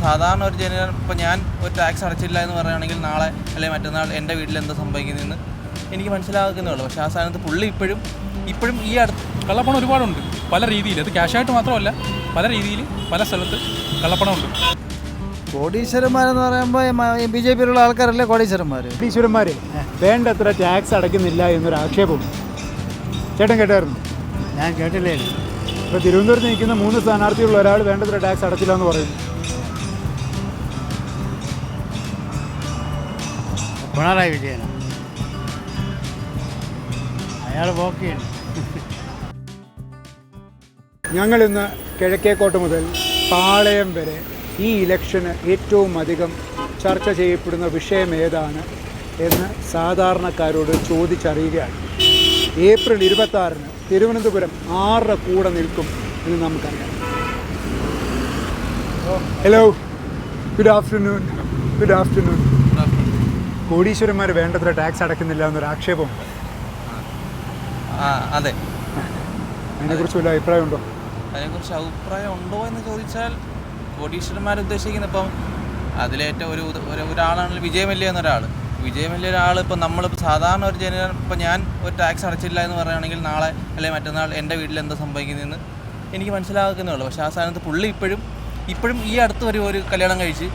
സാധാരണ ഒരു ജനറൽ ഇപ്പോൾ ഞാൻ ഒരു ടാക്സ് അടച്ചില്ല എന്ന് പറയുകയാണെങ്കിൽ നാളെ അല്ലെങ്കിൽ മറ്റന്നാൾ എൻ്റെ വീട്ടിൽ എന്ത് സംഭവിക്കുന്നതെന്ന് എനിക്ക് മനസ്സിലാക്കുന്നേ ഉള്ളൂ. പക്ഷേ ആ സ്ഥാനത്ത് പുള്ളി ഇപ്പോഴും ഈ അടുത്ത് കള്ളപ്പണം ഒരുപാടുണ്ട് പല രീതിയിൽ. അത് ക്യാഷായിട്ട് മാത്രമല്ല, പല രീതിയിൽ പല സ്ഥലത്ത് കള്ളപ്പണമുണ്ട്. കോടീശ്വരന്മാരെന്ന് പറയുമ്പോൾ ബി ജെ പിയിലുള്ള ആൾക്കാരല്ലേ കോടീശ്വരന്മാർ. കോടീശ്വരന്മാർ വേണ്ടത്ര ടാക്സ് അടയ്ക്കുന്നില്ല എന്നൊരു ആക്ഷേപമുണ്ട്. ചേട്ടൻ കേട്ടായിരുന്നു? ഞാൻ കേട്ടില്ലേ. ഇപ്പോൾ തിരുവനന്തപുരത്ത് നിൽക്കുന്ന 3 സ്ഥാനാർത്ഥികളുള്ള ഒരാൾ വേണ്ടത്ര ടാക്സ് അടച്ചില്ല എന്ന് പറയുന്നു. പിണറായി വിജയൻ അയാൾ പോക്കിയാണ്. ഞങ്ങളിന്ന് കിഴക്കേക്കോട്ട മുതൽ പാളയം വരെ ഈ ഇലക്ഷന് ഏറ്റവും അധികം ചർച്ച ചെയ്യപ്പെടുന്ന വിഷയം ഏതാണ് എന്ന് സാധാരണക്കാരോട് ചോദിച്ചറിയുകയാണ്. ഏപ്രിൽ 26-ന് തിരുവനന്തപുരം ആരുടെ കൂടെ നിൽക്കും എന്ന് നമുക്കറിയാം. Hello, good afternoon. കോടീശ്വരന്മാർ വേണ്ടത്ര ടാക്സ് അടയ്ക്കുന്നില്ല എന്നൊരു ആക്ഷേപമുണ്ട്. അതെ, അതിനെക്കുറിച്ച് വല്ല അഭിപ്രായമുണ്ടോ? അതിനെക്കുറിച്ച് അഭിപ്രായം ഉണ്ടോ എന്ന് ചോദിച്ചാൽ കോടീശ്വരന്മാർ ഉദ്ദേശിക്കുന്ന ഇപ്പം അതിലേറ്റവും ഒരാളാണെങ്കിൽ വിജയ് മല്യ എന്നൊരാൾ. ഇപ്പം നമ്മളിപ്പോൾ സാധാരണ ഒരു ജനറൽ ഇപ്പോൾ ഞാൻ ഒരു ടാക്സ് അടച്ചില്ല എന്ന് പറയുകയാണെങ്കിൽ നാളെ അല്ലെങ്കിൽ മറ്റന്നാൾ എൻ്റെ വീട്ടിൽ എന്ത് സംഭവിക്കുന്നതെന്ന് എനിക്ക് മനസ്സിലാക്കുന്നേ ഉള്ളൂ. പക്ഷേ ആ സ്ഥാനത്ത് പുള്ളി ഇപ്പോഴും ഈ അടുത്ത് ഒരു കല്യാണം കഴിച്ച്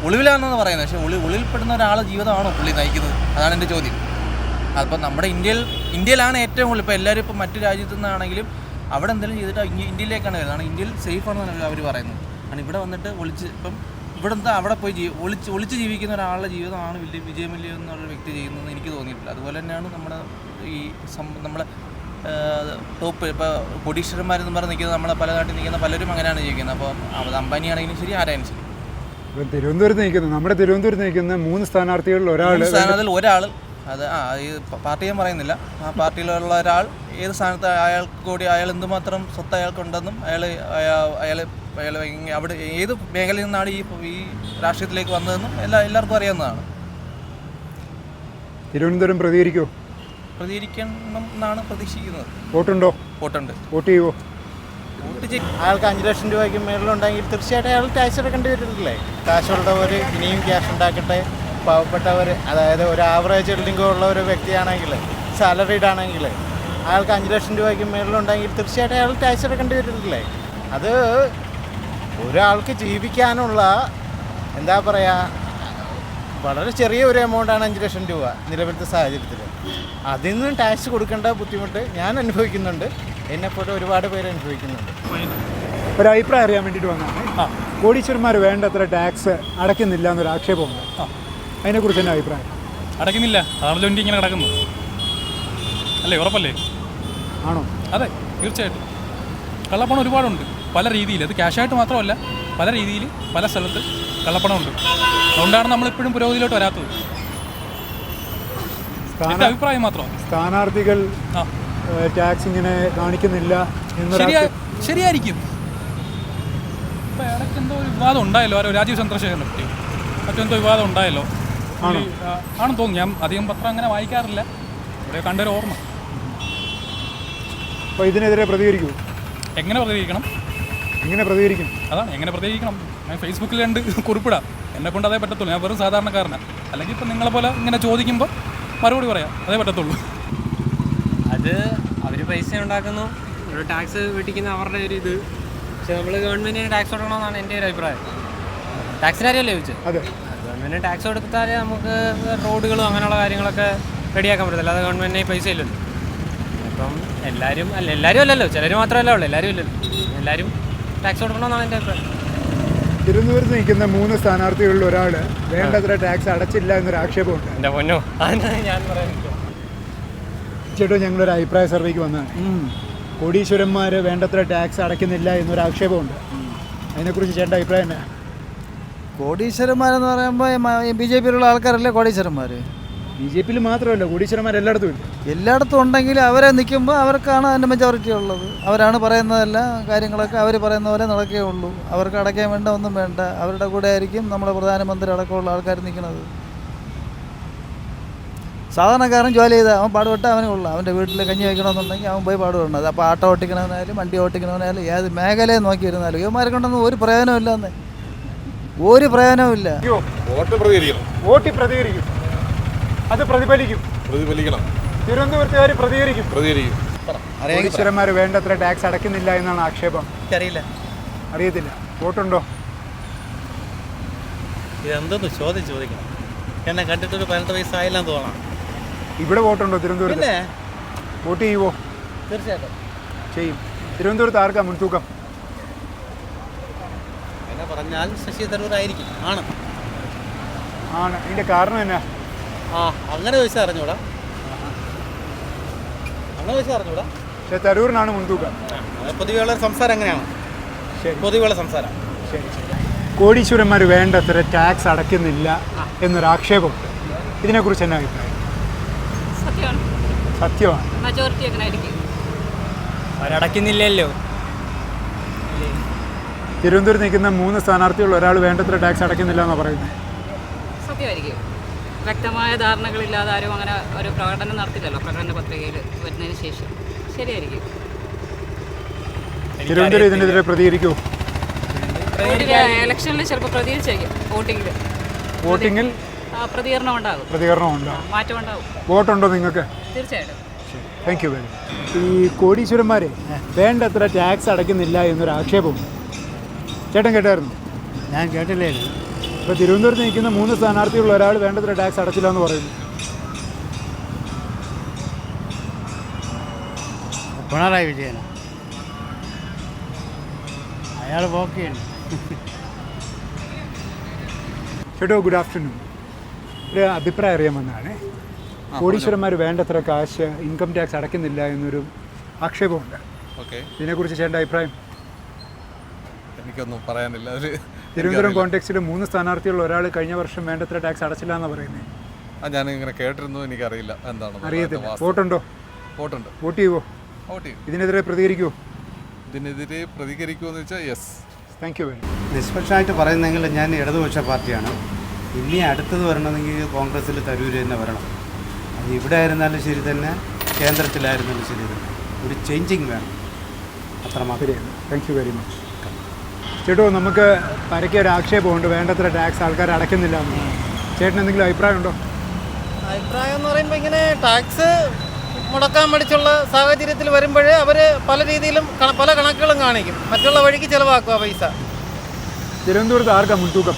ഒളിവിലാണെന്ന് പറയുന്നത്. പക്ഷേ ഒളിവിൽപ്പെടുന്ന ഒരാളെ ജീവിതമാണോ പുള്ളി നയിക്കുന്നത്? അതാണ് എൻ്റെ ചോദ്യം. അതിപ്പോൾ നമ്മുടെ ഇന്ത്യയിലാണ് ഏറ്റവും കൂടുതൽ. ഇപ്പോൾ എല്ലാവരും ഇപ്പോൾ മറ്റു രാജ്യത്തു നിന്നാണെങ്കിലും അവിടെ എന്തെങ്കിലും ചെയ്തിട്ട് ഇന്ത്യയിലേക്കാണ് വരുന്നത്. കാരണം ഇന്ത്യയിൽ സേഫ് ആണെന്നാണ് അവർ പറയുന്നത്. കാരണം ഇവിടെ വന്നിട്ട് ഇപ്പം ഇവിടെ അവിടെ പോയി ഒളിച്ച് ജീവിക്കുന്ന ഒരാളുടെ ജീവിതമാണ് വിജയ് മല്യ എന്നുള്ള വ്യക്തി ചെയ്യുന്നതെന്ന് എനിക്ക് തോന്നിയിട്ടില്ല. അതുപോലെ തന്നെയാണ് നമ്മുടെ ടോപ്പ് ഇപ്പോൾ കോടീശ്വരന്മാരെന്ന് പറഞ്ഞ് നിൽക്കുന്നത് നമ്മുടെ പല നാട്ടിൽ നിൽക്കുന്ന പലരും അങ്ങനെയാണ് ജീവിക്കുന്നത്. അപ്പോൾ അംബാനി ആണെങ്കിലും ശരി, ആരായാലും ശരി. നമ്മുടെ തിരുവനന്തപുരത്ത് നിൽക്കുന്ന 3 സ്ഥാനാർത്ഥികളിൽ ഒരാൾ അത് ഈ പാർട്ടി ഞാൻ പറയുന്നില്ല, ആ പാർട്ടിയിലുള്ള ഒരാൾ ഏത് സ്ഥാനത്ത് അയാൾ എന്തുമാത്രം സ്വത്ത് അയാൾക്കുണ്ടെന്നും അയാൾ അവിടെ ഏത് മേഖലയിൽ നിന്നാണ് ഈ രാഷ്ട്രീയത്തിലേക്ക് വന്നതെന്നും എല്ലാവർക്കും അറിയാവുന്നതാണ്. തിരുവനന്തപുരം പ്രതികരിക്കണം എന്നാണ് പ്രതീക്ഷിക്കുന്നത്. വോട്ടുണ്ട്. വോട്ട് ചെയ്യുമോ? അയാൾക്ക് 5 ലക്ഷം രൂപയ്ക്ക് മേളിലുണ്ടെങ്കിൽ തീർച്ചയായിട്ടും അയാൾ ടാക്സ് അടക്കേണ്ടി വരില്ലേ. കാശുള്ളവർ ഇനിയും ക്യാഷ് ഉണ്ടാക്കട്ടെ. പാവപ്പെട്ടവർ, അതായത് ഒരു ആവറേജ് ഇൻകം ഉള്ള ഒരു വ്യക്തിയാണെങ്കിൽ, സാലറീഡ് ആണെങ്കിൽ അയാൾക്ക് 5 ലക്ഷം രൂപയ്ക്ക് മേളിലുണ്ടെങ്കിൽ തീർച്ചയായിട്ടും അയാൾ ടാക്സ് അടക്കേണ്ടി വരില്ലേ. അത് ഒരാൾക്ക് ജീവിക്കാനുള്ള എന്താ പറയുക, വളരെ ചെറിയ ഒരു എമൗണ്ടാണ് 5 ലക്ഷം രൂപ നിലവിലത്തെ സാഹചര്യത്തിൽ. അതിൽ നിന്നും ടാക്സ് കൊടുക്കേണ്ട ബുദ്ധിമുട്ട് ഞാൻ അനുഭവിക്കുന്നുണ്ട്, എന്നെപ്പോലെ ഒരുപാട് പേര് അനുഭവിക്കുന്നുണ്ട്. ഒരു അഭിപ്രായം അറിയാൻ വേണ്ടിയിട്ട് വന്നതാണ്. കോടീശ്വരന്മാർ വേണ്ടത്ര ടാക്സ് അടയ്ക്കുന്നില്ല എന്നൊരു ആക്ഷേപമുണ്ട്. അതിനെക്കുറിച്ച് തന്നെ അഭിപ്രായം? അടയ്ക്കുന്നില്ല, അതാണല്ലോ ഇന്ത്യ ഇങ്ങനെ കിടക്കുന്നു അല്ലേ? ഉറപ്പല്ലേ? ആണോ? അതെ, തീർച്ചയായിട്ടും. കള്ളപ്പണം ഒരുപാടുണ്ട് പല രീതിയിൽ. അത് ക്യാഷായിട്ട് മാത്രമല്ല, പല രീതിയിൽ പല സ്ഥലത്ത് കള്ളപ്പണമുണ്ട്. അതുകൊണ്ടാണ് നമ്മളിപ്പോഴും പുരോഗതിയിലോട്ട് വരാത്തത്. എൻ്റെ അഭിപ്രായം മാത്രം. സ്ഥാനാർത്ഥികൾ ടാക്സ് ഇങ്ങനെ കാണിക്കുന്നില്ല ശരിയായിരിക്കും. ഇപ്പോൾ ഇടയ്ക്ക് എന്തോ ഒരു വിവാദം ഉണ്ടായല്ലോ, രാജീവ് ചന്ദ്രശേഖരനെ പറ്റി മറ്റെന്തോ വിവാദം ഉണ്ടായല്ലോ. ആണെന്ന് തോന്നുന്നു. ഞാൻ അധികം പത്രം അങ്ങനെ വായിക്കാറില്ല, ഇവിടെ കണ്ടൊരു ഓർമ്മ. അപ്പോൾ ഇതിനെതിരെ പ്രതികരിക്കൂ? എങ്ങനെ പ്രതികരിക്കണം? അതാണ് എങ്ങനെ പ്രതികരിക്കണം. ഞാൻ ഫേസ്ബുക്കിൽ കണ്ട് കുറിപ്പിടാം, എന്നെ കൊണ്ട് അതേ പറ്റത്തുള്ളൂ. ഞാൻ വെറും സാധാരണക്കാരനാണ്. അല്ലെങ്കിൽ ഇപ്പം നിങ്ങളെ പോലെ ഇങ്ങനെ ചോദിക്കുമ്പോൾ മറുപടി പറയാം, അതേ പറ്റത്തുള്ളൂ. അത് അവർ പൈസ ഉണ്ടാക്കുന്നു, ഒരു ടാക്സ് വെട്ടിക്കുന്ന അവരുടെ ഒരു ഇത്. പക്ഷെ നമ്മൾ ഗവൺമെൻറ്റിന് ടാക്സ് കൊടുക്കണമെന്നാണ് എൻ്റെ ഒരു അഭിപ്രായം. ടാക്സിൻ്റെ കാര്യമല്ലേ ചോദിച്ചത്? അതെ, ഗവൺമെൻറ് ടാക്സ് കൊടുത്താലേ നമുക്ക് റോഡുകളും അങ്ങനെയുള്ള കാര്യങ്ങളൊക്കെ റെഡിയാക്കാൻ പറ്റത്തില്ല. അത് ഗവൺമെൻറ്റിന് പൈസ ഇല്ലല്ലോ. അപ്പം എല്ലാവരും അല്ലല്ലോ, ചിലർ മാത്രമല്ല ഉള്ളൂ, എല്ലാവരും ടാക്സ് കൊടുക്കണമെന്നാണ് എൻ്റെ അഭിപ്രായം. തിരുവനന്തപുരത്ത് നിൽക്കുന്ന 3 സ്ഥാനാർത്ഥികളിൽ ഒരാൾ വേണ്ടത്ര ടാക്സ് അടച്ചില്ല എന്നൊരു ആക്ഷേപമുണ്ട്. എൻ്റെ പൊന്നോ, അതാണ് ഞാൻ പറയുന്നത്. ചേട്ടോ, ഞങ്ങളൊരു അഭിപ്രായ സർവേക്ക് വന്നതാണ്. കോടീശ്വരന്മാർ വേണ്ടത്ര ടാക്സ് അടയ്ക്കുന്നില്ല എന്നൊരു ആക്ഷേപമുണ്ട്. അതിനെക്കുറിച്ച് ചേട്ടൻ്റെ അഭിപ്രായം എന്നാ? കോടീശ്വരന്മാരെന്ന് പറയുമ്പോൾ ബി ജെ പിയിലുള്ള ആൾക്കാരല്ലേ കോടീശ്വരന്മാർ. ബി ജെ പിയിൽ മാത്രമല്ല, കോടീശ്വരന്മാർ എല്ലായിടത്തും ഇല്ല. എല്ലായിടത്തും ഉണ്ടെങ്കിൽ അവരെ നിൽക്കുമ്പോൾ അവർക്കാണ് അതിൻ്റെ മെജോറിറ്റി ഉള്ളത്. അവരാണ് പറയുന്നതെല്ലാം കാര്യങ്ങളൊക്കെ അവർ പറയുന്ന പോലെ നടക്കുകയുള്ളൂ. അവർക്ക് അടയ്ക്കാൻ വേണ്ട ഒന്നും വേണ്ട. അവരുടെ കൂടെ ആയിരിക്കും നമ്മുടെ പ്രധാനമന്ത്രി അടക്കമുള്ള ആൾക്കാർ നിൽക്കുന്നത്. സാധാരണക്കാരൻ ജോലി ചെയ്താൽ അവൻ പാടുപെട്ടാൽ അവനെ ഉള്ളു. അവൻ്റെ വീട്ടിൽ കഞ്ഞി വയ്ക്കണമെന്നുണ്ടെങ്കിൽ അവൻ പോയി പാടുപെടണം. അപ്പോൾ ആട്ടോ ഓട്ടിക്കണമെന്നായാലും വണ്ടി ഓട്ടിക്കണമെന്നായാലും ഏത് മേഖലയെ നോക്കിയിരുന്നാലും ഇവന്മാരെ കൊണ്ടൊന്നും ഒരു പ്രയോജനമില്ലെന്നേ. ഒരു പ്രയോജനവുമില്ല. അയ്യോ, വോട്ട് പ്രതികരിക്കണം. വോട്ട് പ്രതികരിക്കും, അത് പ്രതിഫലിക്കും. പ്രതിഫലിക്കണം. തിരുവനന്തപുരത്തുകാർ പ്രതികരിക്കും. പ്രതികരിക്കും. കോടീശ്വരന്മാർ വേണ്ടത്ര ടാക്സ് അടയ്ക്കുന്നില്ല എന്നാണ് ആക്ഷേപം. എനിക്കറിയില്ല. അറിയത്തില്ല. വോട്ടുണ്ടോ? ഇതെന്തൊന്ന് ചോദിക്കണം. എന്നെ കണ്ടിട്ടൊരു 18 വയസ്സായില്ലെന്ന് തോന്നാം. ഇവിടെ വോട്ടുണ്ടോ തിരുവനന്തപുരത്ത്? വോട്ട് ചെയ്യുവോ? തീർച്ചയായിട്ടും ചെയ്യും. തിരുവനന്തപുരത്ത് ആർക്കാ മുൻതൂക്കം? എന്നെ പറഞ്ഞാൽ ശശി തരൂർ ആയിരിക്കും. ആണ്. അതിൻ്റെ കാരണം എന്നാ? അങ്ങനെ ചോദിച്ചാൽ അറിഞ്ഞൂടാ. പക്ഷേ തരൂരിനാണ് മുൻതൂക്കം. പൊതുവെയുള്ള സംസാരം എങ്ങനെയാണ്? ശരി, പൊതുവെയുള്ള സംസാരം. ശരി. കോടീശ്വരന്മാർ വേണ്ടത്ര ടാക്സ് അടയ്ക്കുന്നില്ല എന്നൊരു ആക്ഷേപമുണ്ട്. ഇതിനെക്കുറിച്ച് എന്നാ അഭിപ്രായം? സത്യമാണ്. മജോറിറ്റി എങ്ങനെ ആയിരിക്കും? അവരടയ്ക്കുന്നില്ലല്ലോ. തിരുവനന്തപുരത്ത് നിൽക്കുന്ന 3 സ്ഥാനാർത്ഥികളിൽ ഒരാൾ വേണ്ടത്ര ടാക്സ് അടയ്ക്കുന്നില്ല എന്നാണ് പറയുന്നത്. സത്യമായിരിക്കും. വ്യക്തമായ ധാരണകളില്ലാതെ ആരും അങ്ങനെ ഒരു പ്രകടനം നടത്തില്ലല്ലോ പ്രകടന പത്രികയിൽ വരുന്നതിന് ശേഷം. ശരിയായിരിക്കും. തിരുവനന്തപുരം ഇതിനെതിരെ പ്രതികരിക്കുമോ? ഇലക്ഷനിൽ ചിലപ്പോൾ പ്രതികരിച്ചേക്കും. വോട്ടിങ്ങിൽ പ്രതികരണം ഉണ്ടാകും. മാറ്റം ഉണ്ടാകും. വോട്ടുണ്ടോ നിങ്ങൾക്ക്? തീർച്ചയായിട്ടും. Thank you very much. ഈ കോടീശ്വരന്മാരെ വേണ്ടത്ര ടാക്സ് അടയ്ക്കുന്നില്ല എന്നൊരു ആക്ഷേപമുണ്ട്. ചേട്ടൻ കേട്ടായിരുന്നു? ഞാൻ കേട്ടില്ലേ. ഇപ്പോൾ തിരുവനന്തപുരത്ത് നിൽക്കുന്ന 3 സ്ഥാനാർത്ഥികളിൽ ഒരാൾ വേണ്ടത്ര ടാക്സ് അടച്ചില്ല എന്ന് പറയുന്നു. പിണറായി വിജയൻ അയാൾ പോക്കെയാണ്. ചേട്ടോ, ഗുഡ് ആഫ്റ്റർനൂൺ. ഒരു അഭിപ്രായം അറിയാൻ വന്നതാണ്. കോടീശ്വരന്മാർ വേണ്ടത്ര കാശ് ഇൻകം ടാക്സ് അടയ്ക്കുന്നില്ല എന്നൊരു ആക്ഷേപമുണ്ട്. ഓക്കെ, ഇതിനെക്കുറിച്ച് ചേട്ടൻ്റെ അഭിപ്രായം? എനിക്കൊന്നും പറയാനില്ല. തിരുവനന്തപുരം കോൺടെക്സ്റ്റിൽ 3 സ്ഥാനാർത്ഥികളിൽ ഒരാൾ കഴിഞ്ഞ വർഷം വേണ്ടത്ര ടാക്സ് അടച്ചില്ല എന്നാണ് പറയുന്നത്. ഞാനിങ്ങനെ കേട്ടിരുന്നു, എനിക്കറിയില്ല എന്താണെന്ന്. അറിയത്തില്ല. വോട്ടുണ്ടോ? വോട്ടുണ്ട്. വോട്ട് ചെയ്യുമോ? വോട്ട് ചെയ്യും. ഇതിനെതിരെ പ്രതികരിക്കുമോ? ഇതിനെതിരെ പ്രതികരിക്കുമെന്ന് വെച്ചാൽ yes. Thank you very much. നിഷ്പക്ഷമായിട്ട് പറയുന്നെങ്കിൽ ഞാൻ ഇടതുപക്ഷ പാർട്ടിയാണ്. ഇനി അടുത്തത് വരണമെങ്കിൽ കോൺഗ്രസ്സിൽ തരൂര് തന്നെ വരണം. അത് ഇവിടെ ആയിരുന്നാലും ശരി തന്നെ, കേന്ദ്രത്തിലായിരുന്നാലും ശരി തന്നെ. ഒരു ചേഞ്ചിങ് വേണം, അത്രമാത്രം. ശരിയാണ്. Thank you very much. ചേട്ടോ, നമുക്ക് പരക്കെ ഒരു ആക്ഷേപമുണ്ട്, വേണ്ടത്ര ടാക്സ് ആൾക്കാർ അടയ്ക്കുന്നില്ല എന്ന്. ചേട്ടൻ എന്തെങ്കിലും അഭിപ്രായം ഉണ്ടോ? അഭിപ്രായം എന്ന് പറയുമ്പോൾ ഇങ്ങനെ ടാക്സ് മുടക്കാൻ പഠിച്ചുള്ള സാഹചര്യത്തിൽ വരുമ്പോൾ അവർ പല രീതിയിലും പല കണക്കുകളും കാണിക്കും. മറ്റുള്ള വഴിക്ക് ചിലവാക്കുക പൈസ. തിരുവനന്തപുരത്ത് ആർക്കാ മുൻതൂക്കം?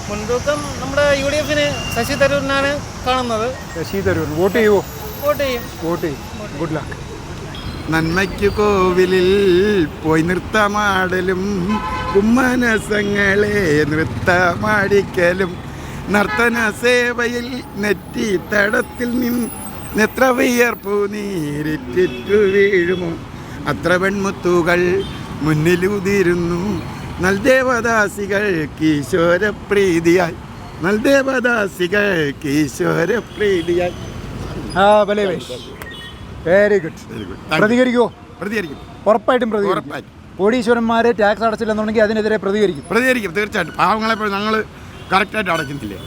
മുൻതൂക്കം നമ്മുടെ UDFന് ശശി തരൂരിനാണ് കാണുന്നത്. ശശി തരൂർ. വോട്ട് ചെയ്യുമോ? വോട്ട് ചെയ്യും. വോട്ട് ചെയ്യും. Good luck. നന്മയ്ക്കു കോവിലിൽ പോയി നൃത്തമാടലും കുമ്മനസങ്ങളെ നൃത്തമാടിക്കലും നർത്തന സേവയിൽ നെറ്റി തടത്തിൽ നിന്നെത്ര വിയർപ്പു നീരിറ്റിറ്റു വീഴുമോ അത്ര വെൺമുത്തുകൾ മുന്നിലുതിരുന്നു നൽദേവദാസികൾ ഈശ്വരപ്രീതിയായി ഈശ്വരപ്രീതിയായി. Very good. പ്രതികരിക്കുമോ? പ്രതികരിക്കും. ഉറപ്പായിട്ടും പ്രതികരിക്കും. കോടീശ്വരന്മാർ ടാക്സ് അടച്ചില്ലെന്നുണ്ടെങ്കിൽ അതിനെതിരെ പ്രതികരിക്കും. തീർച്ചയായിട്ടും. പാവങ്ങളെ ഞങ്ങൾ കറക്റ്റായിട്ട് അടയ്ക്കുന്നില്ലേ?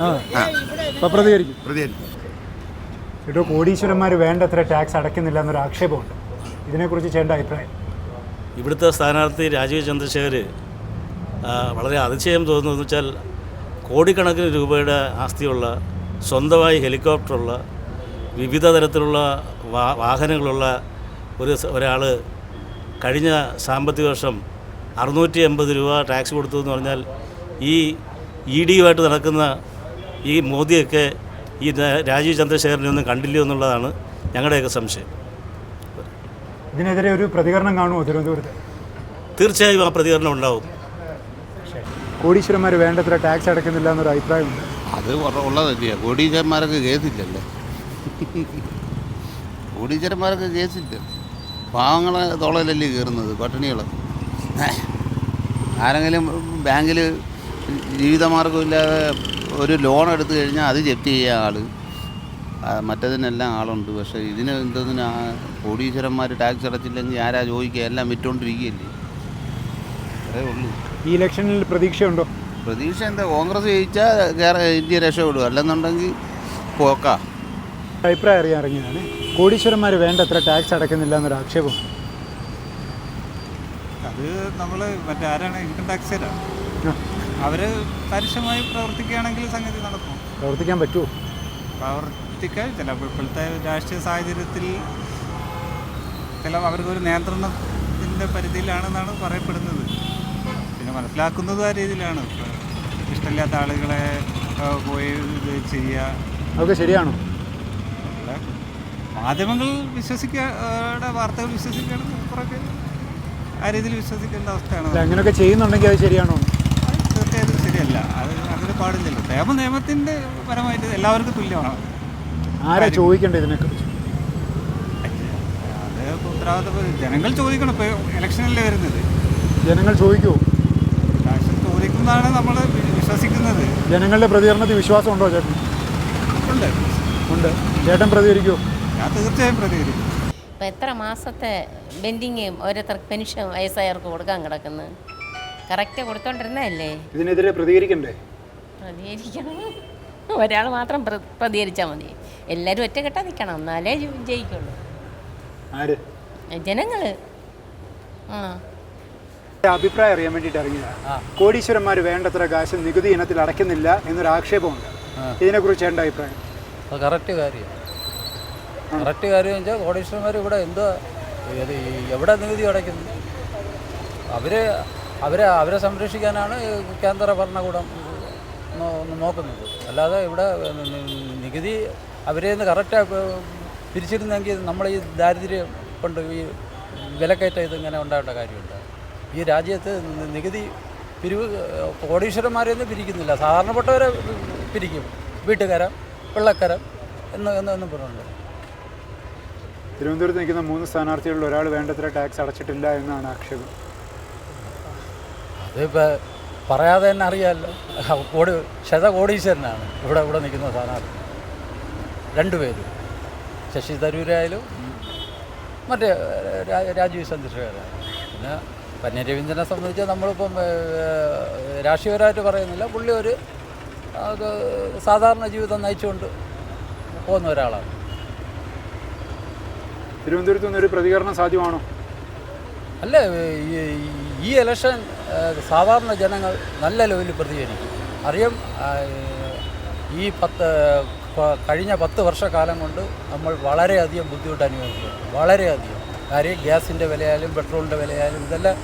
അപ്പോൾ പ്രതികരിക്കും. പ്രതികരിക്കും. ചേട്ടോ, കോടീശ്വരന്മാർ വേണ്ടത്ര ടാക്സ് അടയ്ക്കുന്നില്ല എന്നൊരു ആക്ഷേപമുണ്ട്. ഇതിനെക്കുറിച്ച് ചേട്ടൻ്റെ അഭിപ്രായം? ഇവിടുത്തെ സ്ഥാനാർത്ഥി രാജീവ് ചന്ദ്രശേഖർ വളരെ അതിശയം തോന്നുന്നതെന്ന് വെച്ചാൽ കോടിക്കണക്കിന് രൂപയുടെ ആസ്തിയുള്ള, സ്വന്തമായി ഹെലികോപ്റ്ററുള്ള, വിവിധ തരത്തിലുള്ള വാഹനങ്ങളുള്ള ഒരാൾ കഴിഞ്ഞ സാമ്പത്തിക വർഷം 680 രൂപ ടാക്സ് കൊടുത്തു എന്ന് പറഞ്ഞാൽ ഈ ED-യുമായിട്ട് നടക്കുന്ന ഈ മോദിയൊക്കെ ഈ രാജീവ് ചന്ദ്രശേഖരനെ ഒന്നും കണ്ടില്ല എന്നുള്ളതാണ് ഞങ്ങളുടെയൊക്കെ സംശയം. ഇതിനെതിരെ ഒരു പ്രതികരണം കാണുമോ തിരുവനന്തപുരത്ത്? തീർച്ചയായും ആ പ്രതികരണം ഉണ്ടാവും. കോടീശ്വരന്മാർ വേണ്ടത്ര ടാക്സ് അടയ്ക്കുന്നില്ല എന്നൊരു അഭിപ്രായമുണ്ട്. അത് ഉള്ളതല്ലേ. കോടീശ്വരന്മാർക്ക് കേസില്ലല്ലോ. കോടീശ്വരന്മാർക്ക് കേസില്ല. പാവങ്ങളെ തോളലല്ലേ കയറുന്നത്, പട്ടിണികൾ. ആരെങ്കിലും ബാങ്കിൽ ജീവിതമാർഗമില്ലാതെ ഒരു ലോൺ എടുത്തു കഴിഞ്ഞാൽ അത് ജപ്തി ചെയ്യാൻ ആൾ, മറ്റതിനെല്ലാം ആളുണ്ട്. പക്ഷേ ഇതിന് എന്തതിന് കോടീശ്വരന്മാർ ടാക്സ് അടച്ചില്ലെങ്കിൽ ആരാ ചോദിക്കുക? എല്ലാം വിറ്റുകൊണ്ടിരിക്കുകയല്ലേ. അതേ ഉള്ളൂ. ഈ ഇലക്ഷനിൽ പ്രതീക്ഷയുണ്ടോ? പ്രതീക്ഷ എന്താ? കോൺഗ്രസ് ജയിച്ചാൽ ഇന്ത്യ രക്ഷപ്പെടും, അല്ലെന്നുണ്ടെങ്കിൽ പോക്കാ. അഭിപ്രായം അറിയാൻ ഇറങ്ങിയതാണ്. കോടീശ്വരന്മാർ വേണ്ടത്ര ടാക്സ് അടയ്ക്കുന്നില്ല എന്നൊരു ആക്ഷേപം. അത് നമ്മൾ മറ്റേ ആരാണ് ഇൻകം ടാക്സ് അവർ കാര്യക്ഷമമായി പ്രവർത്തിക്കുകയാണെങ്കിൽ സംഗതി നടക്കും. പ്രവർത്തിക്കാൻ പറ്റുമോ? പ്രവർത്തിക്കാൻ ചിലപ്പോൾ ഇപ്പോഴത്തെ രാഷ്ട്രീയ സാഹചര്യത്തിൽ അവർക്കൊരു നിയന്ത്രണത്തിൻ്റെ പരിധിയിലാണെന്നാണ് പറയപ്പെടുന്നത്. പിന്നെ മനസ്സിലാക്കുന്നത് ആ രീതിയിലാണ്. ഇഷ്ടമില്ലാത്ത ആളുകളെ പോയി ഇത് ചെയ്യുക, അതൊക്കെ ശരിയാണോ? മാധ്യമങ്ങൾ വാർത്തകൾ വിശ്വസിക്കുകയാണെങ്കിൽ കുറേയൊക്കെ ആ രീതിയിൽ വിശ്വസിക്കേണ്ട അവസ്ഥയാണ്. അങ്ങനെയൊക്കെ ചെയ്യുന്നുണ്ടെങ്കിൽ അത് ശരിയാണോ? തീർച്ചയായിട്ടും ശരിയല്ല. അങ്ങനെ പാടില്ലല്ലോ. നിയമത്തിൻ്റെ പരമായിട്ട് എല്ലാവർക്കും തുല്യമാണ്. ആരാ ചോദിക്കേണ്ടത് ഇതിനെക്കുറിച്ച്? അത് ഉത്തരവാദിത്തം ജനങ്ങൾ ചോദിക്കണം. ഇപ്പോൾ ഇലക്ഷനല്ലേ വരുന്നത്, ജനങ്ങൾ ചോദിക്കുമോ? ചോദിക്കുന്നതാണ് നമ്മൾ വിശ്വസിക്കുന്നത്. ജനങ്ങളുടെ പ്രതികരണത്തിൽ വിശ്വാസം ഉണ്ടോ ചേട്ടൻ? ഉണ്ട്. ചേട്ടൻ പ്രതികരിക്കുമോ? ഞാൻ തീർച്ചയായും പ്രതികരിക്കും. ഇപ്പം എത്ര മാസത്തെ ബെൻഡിങ് ഓരോരുത്തർക്ക് പെൻഷൻ വയസ്സായവർക്ക് കൊടുക്കാൻ കിടക്കുന്നത്? കറക്റ്റ് കൊടുത്തോണ്ടിരുന്നതല്ലേ? ഇതിനെതിരെ പ്രതികരിക്കണ്ടേ? പ്രതികരിക്കണം. ഒരാൾ മാത്രം പ്രതികരിച്ചാൽ മതി. എല്ലാവരും ഒറ്റക്കെട്ടാ നിൽക്കണം, എന്നാലേ ജയിക്കുള്ളൂ. ആര്? ജനങ്ങൾ. അഭിപ്രായം അറിയാൻ വേണ്ടിയിട്ട് ഇറങ്ങിയതാണ്. കോടീശ്വരന്മാർ വേണ്ടത്ര കാശ് നികുതി ഇനത്തിൽ അടയ്ക്കുന്നില്ല എന്നൊരു ആക്ഷേപമുണ്ട്. ഇതിനെക്കുറിച്ച് എൻ്റെ അഭിപ്രായം? അത് കറക്റ്റ് കാര്യം. കറക്റ്റ് കാര്യം വെച്ചാൽ കോടീശ്വരന്മാർ ഇവിടെ എന്താ എവിടെ നികുതി അടയ്ക്കുന്നു? അവരെ സംരക്ഷിക്കാനാണ് കേന്ദ്ര ഭരണകൂടം നോക്കുന്നത്. അല്ലാതെ ഇവിടെ നികുതി അവരെ നിന്ന് കറക്റ്റായി പിരിച്ചിരുന്നെങ്കിൽ നമ്മൾ ഈ ദാരിദ്ര്യം കൊണ്ട് ഈ വിലക്കയറ്റം ഇതിങ്ങനെ ഉണ്ടാവേണ്ട കാര്യമുണ്ട്. ഈ രാജ്യത്ത് നികുതി പിരിവ് കോടീശ്വരന്മാരെ ഒന്നും പിരിക്കുന്നില്ല, സാധാരണപ്പെട്ടവരെ പിരിക്കും. വീട്ടുകാരം, പിള്ളക്കാരം എന്ന് പറഞ്ഞുണ്ട്. തിരുവനന്തപുരത്ത് നിൽക്കുന്ന 3 സ്ഥാനാർത്ഥികളിൽ ഒരാൾ വേണ്ടത്ര ടാക്സ് അടച്ചിട്ടില്ല എന്നാണ് ആക്ഷേപം. അതിപ്പോൾ പറയാതെ തന്നെ അറിയാമല്ലോ. ശതകോടീശ്വരനാണ് ഇവിടെ നിൽക്കുന്ന സ്ഥാനാർത്ഥി. 2 പേരും, ശശി തരൂരായാലും മറ്റേ രാജീവ് ചന്ദ്രശേഖരായാലും. പിന്നെ പന്നീർ രവീന്ദ്രനെ സംബന്ധിച്ച് നമ്മളിപ്പം രാഷ്ട്രീയപരമായിട്ട് പറയുന്നില്ല. പുള്ളി ഒരു സാധാരണ ജീവിതം നയിച്ചുകൊണ്ട് പോകുന്ന ഒരാളാണ്. തിരുവനന്തപുരത്ത് നിന്നൊരു പ്രതികരണം സാധ്യമാണോ? അല്ല, ഈ ഇലക്ഷൻ സാധാരണ ജനങ്ങൾ നല്ല ലെവലിൽ പ്രതികരിക്കും. അറിയാം, ഈ കഴിഞ്ഞ 10 വർഷക്കാലം കൊണ്ട് നമ്മൾ വളരെയധികം ബുദ്ധിമുട്ട് അനുഭവിക്കുകയാണ്. വളരെയധികം. കാര്യം ഗ്യാസിൻ്റെ വിലയായാലും പെട്രോളിൻ്റെ വിലയായാലും ഇതെല്ലാം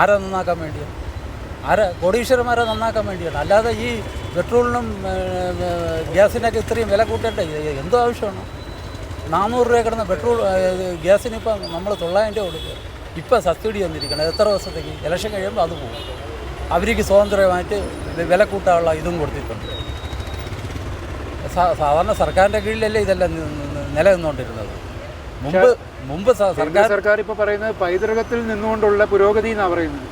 ആരെ നന്നാക്കാൻ വേണ്ടിയാണ്? കോടീശ്വരന്മാരെ നന്നാക്കാൻ വേണ്ടിയാണ്. അല്ലാതെ ഈ പെട്രോളിനും ഗ്യാസിനൊക്കെ ഇത്രയും വില കൂട്ടേണ്ട എന്തോ ആവശ്യമാണ്? 400 രൂപ കിടന്ന പെട്രോൾ ഗ്യാസിനിപ്പം നമ്മൾ 900 രൂപ കൊടുക്കുക. ഇപ്പം സബ്സിഡി വന്നിരിക്കണം. എത്ര ദിവസത്തേക്ക്? ഇലക്ഷൻ കഴിയുമ്പോൾ അത് പോകും. അവർക്ക് സ്വതന്ത്രമായിട്ട് വില കൂട്ടാനുള്ള ഇതും കൊടുത്തിട്ടുണ്ട്. സാധാരണ സർക്കാരിൻ്റെ കീഴിലല്ലേ ഇതെല്ലാം നിലനിന്നുകൊണ്ടിരുന്നത്. മുമ്പ് സർക്കാർ ഇപ്പോൾ പറയുന്നത് പൈതൃകത്തിൽ നിന്നുകൊണ്ടുള്ള പുരോഗതി എന്നാണ് പറയുന്നത്.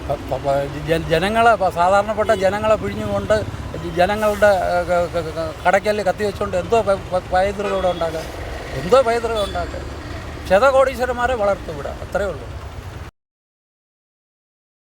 ജനങ്ങളെ, സാധാരണപ്പെട്ട ജനങ്ങളെ പിഴിഞ്ഞുകൊണ്ട് ജനങ്ങളുടെ കടയ്ക്കല് കത്തിവെച്ചുകൊണ്ട് എന്തോ പൈതൃകം ഇവിടെ ഉണ്ടാക്കുക. ശതകോടീശ്വരന്മാരെ വളർത്തുവിടുക, അത്രയേ ഉള്ളൂ.